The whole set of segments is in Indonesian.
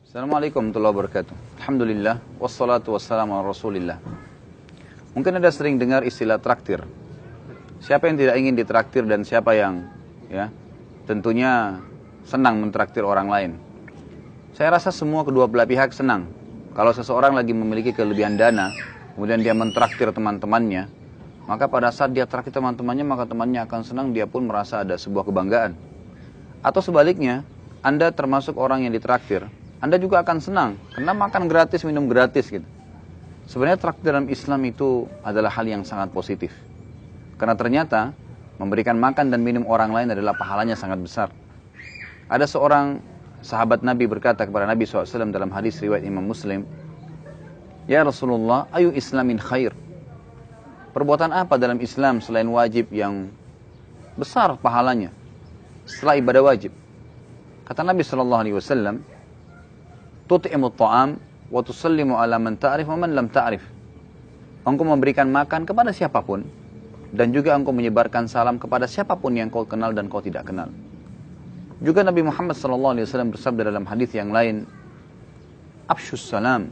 Assalamualaikum warahmatullahi wabarakatuh. Alhamdulillah, wassalatu wassalamu ala rasulillah. Mungkin Anda sering dengar istilah traktir. Siapa yang tidak ingin ditraktir dan siapa yang tentunya senang mentraktir orang lain. Saya rasa semua kedua belah pihak senang. Kalau seseorang lagi memiliki kelebihan dana, kemudian dia mentraktir teman-temannya, maka pada saat dia traktir teman-temannya, maka temannya akan senang, dia pun merasa ada sebuah kebanggaan. Atau sebaliknya, Anda termasuk orang yang ditraktir, Anda juga akan senang, karena makan gratis, minum gratis gitu. Sebenarnya traktir dalam Islam itu adalah hal yang sangat positif. Karena ternyata, memberikan makan dan minum orang lain adalah pahalanya sangat besar. Ada seorang sahabat Nabi berkata kepada Nabi SAW dalam hadis riwayat Imam Muslim, "Ya Rasulullah, ayu islamin khair?" Perbuatan apa dalam Islam selain wajib yang besar pahalanya setelah ibadah wajib? Kata Nabi SAW, "Tut'imut ta'am wa tusallimu ala man ta'rif wa man lam ta'rif." Engkau memberikan makan kepada siapapun dan juga engkau menyebarkan salam kepada siapapun yang kau kenal dan kau tidak kenal. Juga Nabi Muhammad SAW bersabda dalam hadis yang lain, "Afshus salam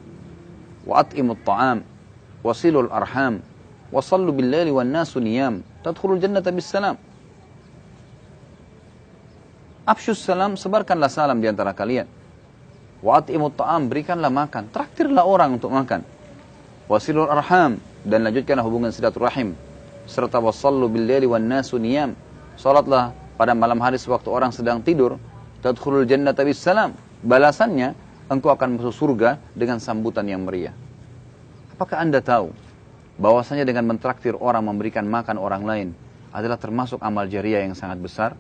wa at'imut ta'am wa silul arham wa sallu bil laili wan nasu niyam tadkhulul jannata bis salam." Afshus salam, sebarkanlah salam di antara kalian. Wa at'imut ta'am, berikanlah makan, traktirlah orang untuk makan. Wasilul arham, dan lanjutkanlah hubungan silaturahim. Serta wasallu bil laili wan nasu niyam, salatlah pada malam hari sewaktu orang sedang tidur. Tadkhulul jannata bis salam, balasannya engkau akan masuk surga dengan sambutan yang meriah. Apakah Anda tahu bahwasanya dengan mentraktir orang, memberikan makan orang lain adalah termasuk amal jariah yang sangat besar?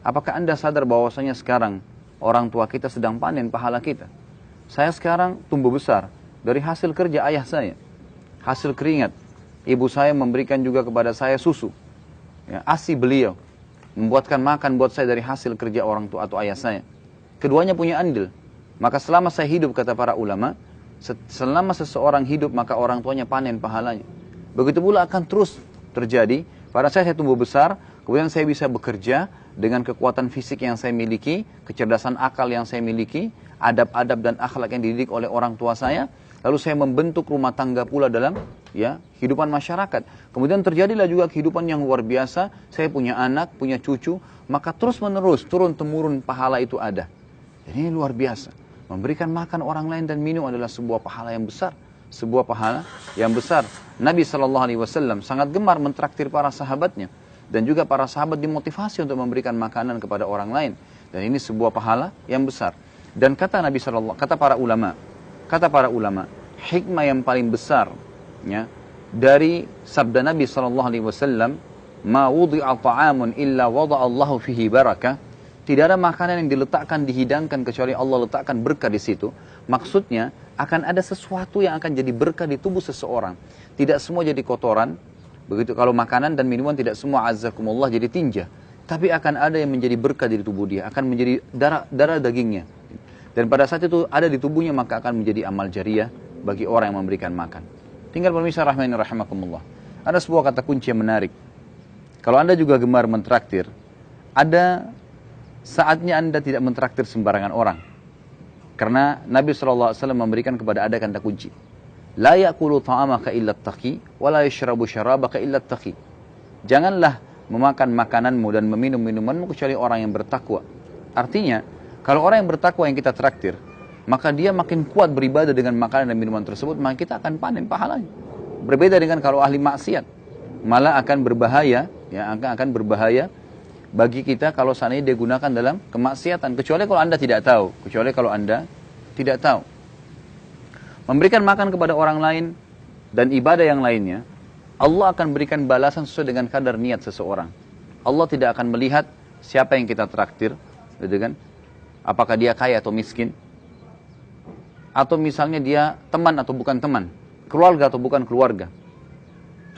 Apakah Anda sadar bahwasanya sekarang orang tua kita sedang panen pahala kita? Saya sekarang tumbuh besar dari hasil kerja ayah saya, hasil keringat. Ibu saya memberikan juga kepada saya susu, ASI beliau membuatkan makan buat saya dari hasil kerja orang tua atau ayah saya. Keduanya punya andil. Maka selama saya hidup, kata para ulama, selama seseorang hidup maka orang tuanya panen pahalanya. Begitu pula akan terus terjadi. Pada saya tumbuh besar, kemudian saya bisa bekerja dengan kekuatan fisik yang saya miliki, kecerdasan akal yang saya miliki, adab-adab dan akhlak yang dididik oleh orang tua saya. Lalu saya membentuk rumah tangga pula dalam kehidupan masyarakat. Kemudian terjadilah juga kehidupan yang luar biasa. Saya punya anak, punya cucu, maka terus menerus turun-temurun pahala itu ada. Jadi ini luar biasa. Memberikan makan orang lain dan minum adalah sebuah pahala yang besar, sebuah pahala yang besar. Nabi SAW sangat gemar mentraktir para sahabatnya. Dan juga para sahabat dimotivasi untuk memberikan makanan kepada orang lain. Dan ini sebuah pahala yang besar. Dan kata Nabi kata para ulama, hikmah yang paling besar dari sabda Nabi SAW, "Ma wudi'a ta'amun illa wada'allahu fihi barakah." Tidak ada makanan yang diletakkan, dihidangkan kecuali Allah letakkan berkah di situ. Maksudnya akan ada sesuatu yang akan jadi berkah di tubuh seseorang. Tidak semua jadi kotoran. Begitu kalau makanan dan minuman tidak semua azzakumullah jadi tinja. Tapi akan ada yang menjadi berkah di tubuh dia. Akan menjadi darah dagingnya. Dan pada saat itu ada di tubuhnya, maka akan menjadi amal jariah bagi orang yang memberikan makan. Tinggal pemirsa rahmani rahimakumullah. Ada sebuah kata kunci yang menarik. Kalau Anda juga gemar mentraktir, ada saatnya Anda tidak mentraktir sembarangan orang. Karena Nabi SAW memberikan kepada Anda kata kunci. La ya'kulu ta'amaka illa at-taqi wa la yashrabu syarabaka illa at-taqi. Janganlah memakan makananmu dan meminum minumanmu kecuali orang yang bertakwa. Artinya, kalau orang yang bertakwa yang kita traktir, maka dia makin kuat beribadah dengan makanan dan minuman tersebut, maka kita akan panen pahalanya. Berbeda dengan kalau ahli maksiat, malah akan berbahaya, akan berbahaya bagi kita kalau seandainya dia gunakan dalam kemaksiatan. Kecuali kalau Anda tidak tahu. Memberikan makan kepada orang lain dan ibadah yang lainnya, Allah akan berikan balasan sesuai dengan kadar niat seseorang. Allah tidak akan melihat siapa yang kita traktir, gitu kan? Apakah dia kaya atau miskin, atau misalnya dia teman atau bukan teman, keluarga atau bukan keluarga.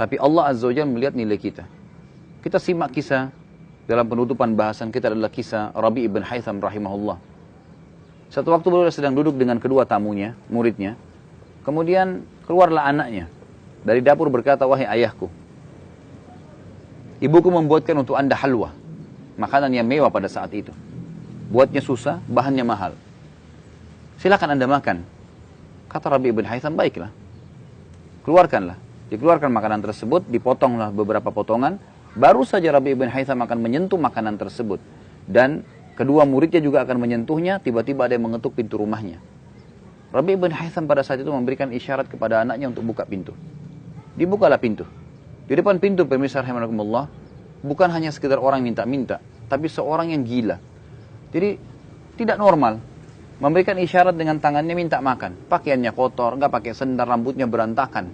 Tapi Allah Azza wa Jalla melihat nilai kita. Kita simak kisah dalam penutupan bahasan kita adalah kisah Rabi' ibn Haytham rahimahullah. Satu waktu beliau sedang duduk dengan kedua tamunya, muridnya. Kemudian keluarlah anaknya dari dapur berkata, "Wahai ayahku, ibuku membuatkan untuk Anda halwa, makanan yang mewah pada saat itu. Buatnya susah, bahannya mahal. silakan Anda makan. Kata Rabi' ibn Haytham, baiklah. Keluarkanlah. Dikeluarkan makanan tersebut, dipotonglah beberapa potongan. Baru saja Rabi' ibn Haytham akan menyentuh makanan tersebut. Dan kedua muridnya juga akan menyentuhnya, tiba-tiba ada yang mengetuk pintu rumahnya. Rabi' ibn Haytham pada saat itu memberikan isyarat kepada anaknya untuk buka pintu. Dibukalah pintu. Di depan pintu, pemirsa rahimakumullah, bukan hanya sekedar orang minta-minta, tapi seorang yang gila. Jadi tidak normal. Memberikan isyarat dengan tangannya minta makan. Pakaiannya kotor, nggak pakai sendal, rambutnya berantakan.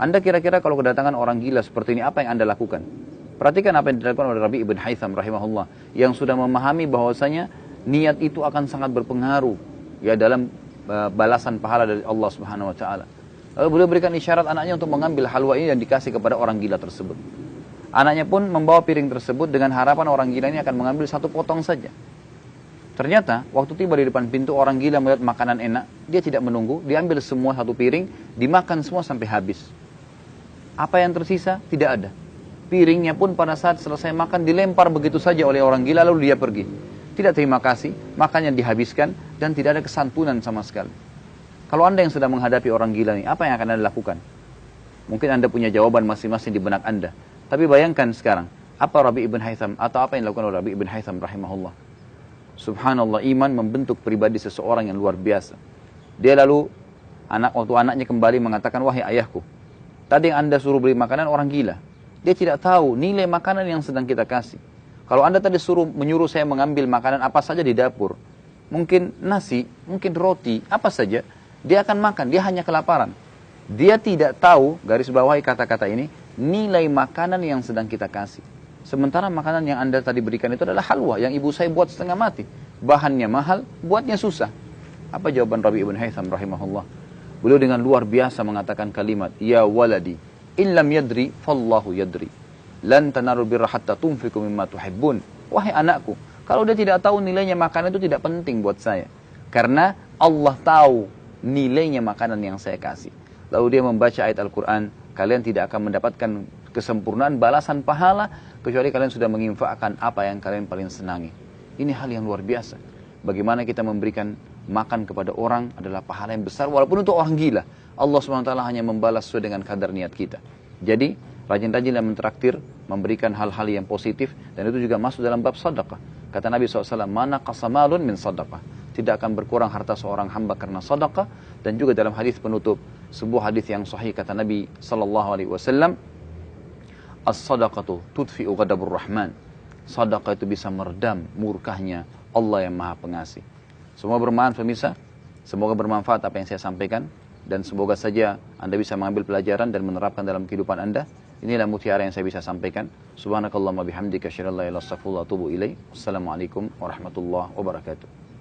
Anda kira-kira kalau kedatangan orang gila seperti ini, apa yang Anda lakukan? Perhatikan apa yang dilakukan oleh Rabi' ibn Haytham rahimahullah, yang sudah memahami bahwasanya niat itu akan sangat berpengaruh ya dalam balasan pahala dari Allah Subhanahu wa taala. Lalu beliau berikan isyarat anaknya untuk mengambil halwa ini dan dikasih kepada orang gila tersebut. Anaknya pun membawa piring tersebut dengan harapan orang gila ini akan mengambil satu potong saja. Ternyata waktu tiba di depan pintu, orang gila melihat makanan enak, dia tidak menunggu, diambil semua satu piring, dimakan semua sampai habis. Apa yang tersisa? Tidak ada. Piringnya pun pada saat selesai makan dilempar begitu saja oleh orang gila, lalu dia pergi. Tidak terima kasih, makannya dihabiskan dan tidak ada kesantunan sama sekali. Kalau Anda yang sedang menghadapi orang gila ini, apa yang akan Anda lakukan? Mungkin Anda punya jawaban masing-masing di benak Anda. Tapi bayangkan sekarang, apa Rabi' ibn Haytham atau apa yang dilakukan oleh Rabi' ibn Haytham rahimahullah. Subhanallah, iman membentuk pribadi seseorang yang luar biasa. Dia lalu, waktu anaknya kembali mengatakan, wahai ayahku, tadi yang Anda suruh beli makanan orang gila. Dia tidak tahu nilai makanan yang sedang kita kasih. Kalau Anda tadi menyuruh saya mengambil makanan apa saja di dapur, mungkin nasi, mungkin roti, apa saja, dia akan makan, dia hanya kelaparan. Dia tidak tahu, garis bawahi kata-kata ini, nilai makanan yang sedang kita kasih. Sementara makanan yang Anda tadi berikan itu adalah halwa yang ibu saya buat setengah mati. Bahannya mahal, buatnya susah. Apa jawaban Rabi' ibn Haytham rahimahullah? Beliau dengan luar biasa mengatakan kalimat, ya waladi, illam yadri, fallahu yadri. Lan tanarul birra hatta tunfiku mimma tuhibbun. Wahai anakku, kalau dia tidak tahu nilainya makanan itu tidak penting buat saya. Karena Allah tahu nilainya makanan yang saya kasih. Lalu dia membaca ayat Al-Quran, kalian tidak akan mendapatkan kesempurnaan balasan pahala kecuali kalian sudah menginfakkan apa yang kalian paling senangi. Ini hal yang luar biasa. Bagaimana kita memberikan makan kepada orang adalah pahala yang besar walaupun untuk orang gila. Allah SWT hanya membalas sesuai dengan kadar niat kita. Jadi rajin-rajinlah mentraktir, memberikan hal-hal yang positif, dan itu juga masuk dalam bab sedekah. Kata Nabi SAW, mana qasamalun min sedekah. Tidak akan berkurang harta seorang hamba karena sedekah. Dan juga dalam hadis penutup, sebuah hadis yang sahih kata Nabi SAW, as-sadaqatu tudfi'u ghadabur rahman. Sedekah itu bisa meredam murkahnya Allah yang Maha Pengasih. Semoga bermanfaat pemirsa. Semoga bermanfaat apa yang saya sampaikan. Dan semoga saja Anda bisa mengambil pelajaran dan menerapkan dalam kehidupan Anda. Inilah mutiara yang saya bisa sampaikan. Subhanakallahumma bihamdika asyhadu an la ilaha illa anta astaghfiruka wa atubu ilaik. Wassalamualaikum warahmatullahi wabarakatuh.